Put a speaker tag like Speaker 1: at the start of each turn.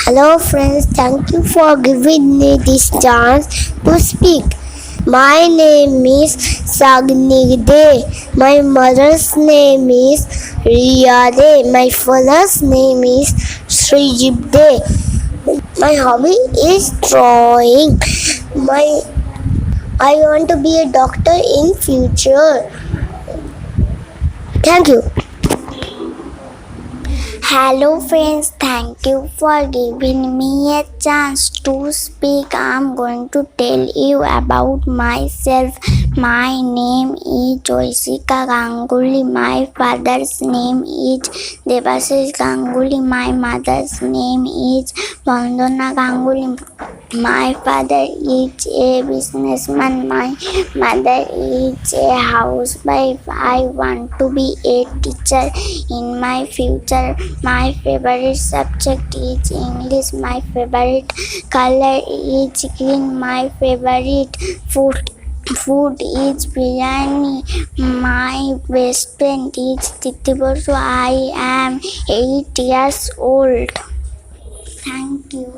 Speaker 1: Hello friends, thank you for giving me this chance to speak. My name is Sagni De. My mother's name is Riya De. My father's name is Srijib De. My hobby is drawing. My I want to be a doctor in future. Thank you.
Speaker 2: Hello friends, thank you for giving me a chance to speak. I'm going to tell you about myself. My name is Joyshika Ganguly. My father's name is Devashish Ganguly. My mother's name is Vandana Ganguly. My father is a businessman. My mother is a housewife. I want to be a teacher in my future. My favorite subject is English. My favorite color is green. My favorite food is biryani. My best friend is Titibosu. I am 8 years old. Thank you.